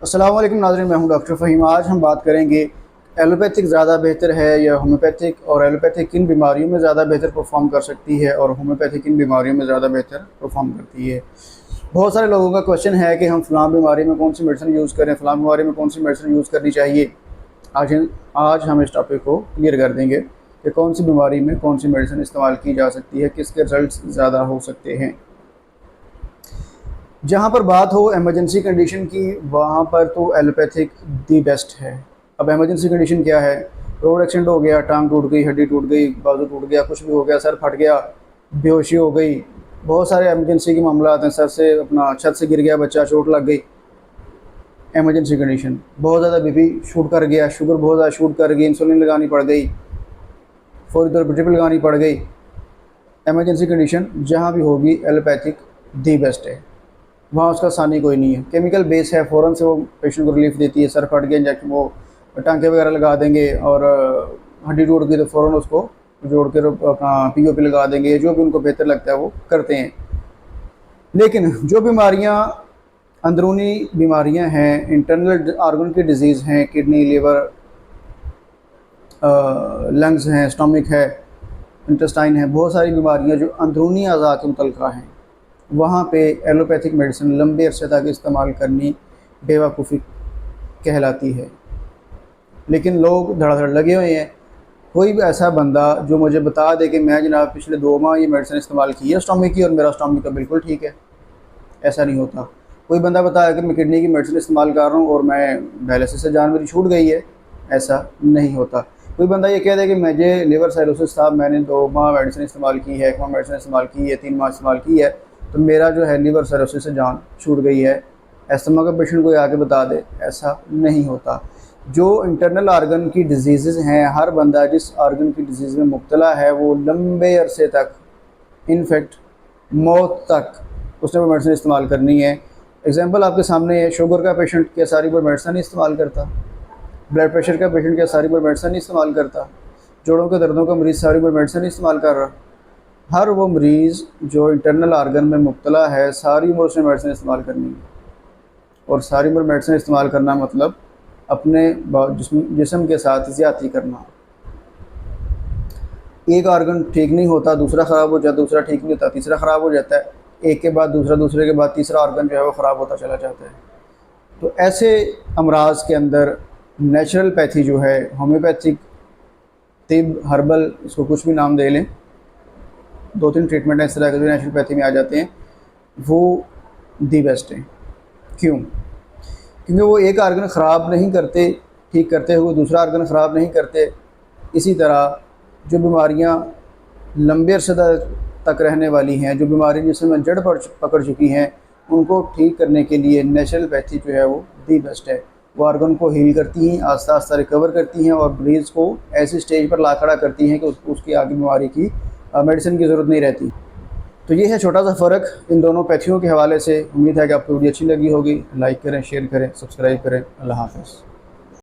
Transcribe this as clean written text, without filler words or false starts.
अस्सलाम वालेकुम नाज़रीन, मैं हूं डॉक्टर फ़हीम। आज हम बात करेंगे एलोपैथिक ज़्यादा बेहतर है या होम्योपैथिक, और एलोपैथिक किन बीमारियों में ज़्यादा बेहतर परफॉर्म कर सकती है और होम्योपैथिक किन बीमारियों में ज़्यादा बेहतर परफॉर्म करती है। बहुत सारे लोगों का क्वेश्चन है कि हम फ़लाँ बीमारी में कौन सी मेडिसिन यूज़ करें, फ़लाँ बीमारी में कौन सी मेडिसिन यूज़ करनी चाहिए। आज हम इस टॉपिक को क्लियर कर देंगे कि कौन सी बीमारी में कौन सी मेडिसिन इस्तेमाल की जा सकती है, किसके रिजल्ट्स ज़्यादा हो सकते हैं। जहाँ पर बात हो एमरजेंसी कंडीशन की, वहाँ पर तो एलोपैथिक दी बेस्ट है। अब एमरजेंसी कंडीशन क्या है? रोड एक्सीडेंट हो गया, टांग टूट गई, हड्डी टूट गई, बाजू टूट गया, कुछ भी हो गया, सर फट गया, बेहोशी हो गई, बहुत सारे एमरजेंसी के मामला आते हैं। सर से अपना छत से गिर गया बच्चा, चोट लग गई, एमरजेंसी कंडीशन। बहुत ज़्यादा बीपी शूट कर गया, शुगर बहुत ज़्यादा शूट कर गई, इंसुलिन लगानी पड़ गई, फौरी तौर पर ड्रिप लगानी पड़ गई। एमरजेंसी कंडीशन जहाँ भी होगी एलोपैथिक दी बेस्ट है, वहाँ उसका सानी कोई नहीं है। केमिकल बेस है, फ़ौरन से वो पेशेंट को रिलीफ देती है। सर फट गया, इंजेक्शन वो टांके वगैरह लगा देंगे, और हड्डी टूट गई तो फ़ौरन उसको जोड़ के अपना पीओपी लगा देंगे। जो भी उनको बेहतर लगता है वो करते हैं। लेकिन जो बीमारियाँ अंदरूनी बीमारियाँ हैं, इंटरनल आर्गन की डिजीज़ हैं, किडनी, लीवर, लंग्स हैं, स्टमक है, इंटेस्टाइन है, बहुत सारी बीमारियाँ जो अंदरूनी अज़ा के मुतल्लिक़ हैं, वहाँ पे एलोपैथिक मेडिसिन लंबे अरसे तक इस्तेमाल करनी बेवकूफ़ी कहलाती है। लेकिन लोग धड़ाधड़ लगे हुए हैं। कोई भी ऐसा बंदा जो मुझे बता दे कि मैं जनाब पिछले 2 माह ये मेडिसिन इस्तेमाल की है स्टमक की और मेरा स्टमक तो बिल्कुल ठीक है, ऐसा नहीं होता। कोई बंदा बताया कि मैं किडनी की मेडिसिन इस्तेमाल कर रहा हूँ और मैं डायलिसिस से जान मेरी छूट गई है, ऐसा नहीं होता। कोई बंदा ये कह दे कि मुझे लिवर साइरोसिस था, मैंने 2 माह मेडिसिन इस्तेमाल की है, 1 माह मेडिसिन इस्तेमाल की है, 3 माह इस्तेमाल की है, तो मेरा जो है लिवर साइरोसिस से जान छूट गई है। एस्थमा का पेशेंट कोई आके बता दे, ऐसा नहीं होता। जो इंटरनल आर्गन की डिजीज़ हैं, हर बंदा जिस आर्गन की डिजीज़ में मुब्तला है वो लंबे अरसे तक, इनफैक्ट मौत तक, उसने वो मेडिसिन इस्तेमाल करनी है। एग्जांपल आपके सामने है, शुगर का पेशेंट क्या सारी बार मेडिसिन नहीं इस्तेमाल करता? ब्लड प्रेशर का पेशेंट क्या सारी बार मेडिसिन नहीं इस्तेमाल करता? जोड़ों के दर्दों का मरीज़ सारी बार मेडिसिन नहीं इस्तेमाल कर रहा? हर वो मरीज़ जो इंटरनल आर्गन में मुब्तला है, सारी उम्र उसने मेडिसिन इस्तेमाल करनी है। और सारी उम्र मेडिसिन इस्तेमाल करना मतलब अपने जिस्म के साथ ज़्यादती करना। एक आर्गन ठीक नहीं होता, दूसरा ख़राब हो जाता, दूसरा ठीक नहीं होता, तीसरा ख़राब हो जाता है, एक के बाद दूसरा, दूसरे के बाद तीसरा आर्गन जो है वो ख़राब होता चला जाता है। तो ऐसे अमराज के अंदर नेचुरल पैथी जो है, होम्योपैथिक, तिब, हर्बल, इसको कुछ भी नाम दे लें, 2-3 ट्रीटमेंट इस तरह के जो नेचुरोपैथी में आ जाते हैं, वो दी बेस्ट हैं। क्यों? क्योंकि वो एक आर्गन ख़राब नहीं करते, ठीक करते हुए दूसरा आर्गन ख़राब नहीं करते। इसी तरह जो बीमारियाँ लंबे अरसे तक रहने वाली हैं, जो बीमारी जिसमें जड़ पकड़ चुकी हैं, उनको ठीक करने के लिए नेचुरल पैथी जो है वो दी बेस्ट है। वो आर्गन को हील करती हैं, आस्ता आस्ता रिकवर करती हैं और मरीज़ को ऐसी स्टेज पर ला खड़ा करती हैं कि उसकी आगे बीमारी की मेडिसिन की ज़रूरत नहीं रहती। तो ये है छोटा सा फ़र्क इन दोनों पैथियों के हवाले से। उम्मीद है कि आपको वीडियो अच्छी लगी होगी। लाइक करें, शेयर करें, सब्सक्राइब करें। अल्लाह हाफ़िज़।